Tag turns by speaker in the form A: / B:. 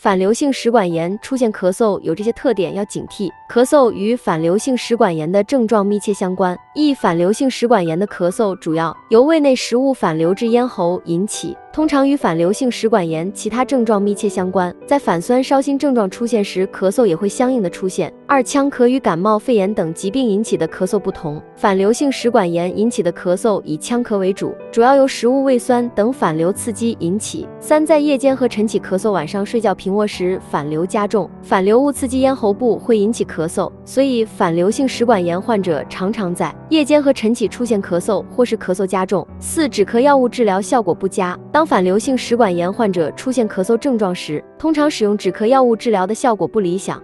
A: 反流性食管炎出现咳嗽有这些特点，要警惕。咳嗽与反流性食管炎的症状密切相关。反流性食管炎的咳嗽主要由胃内食物反流至咽喉引起，通常与反流性食管炎其他症状密切相关。在反酸烧心症状出现时，咳嗽也会相应的出现。腔咳与感冒、肺炎等疾病引起的咳嗽不同，反流性食管炎引起的咳嗽以腔咳为主，主要由食物胃酸等反流刺激引起。在夜间和晨起咳嗽，晚上睡觉平卧时反流加重，反流物刺激咽喉部会引起咳嗽，所以反流性食管炎患者常常在夜间和晨起出现咳嗽或是咳嗽加重。止咳药物治疗效果不佳。当反流性食管炎患者出现咳嗽症状时，通常使用止咳药物治疗的效果不理想。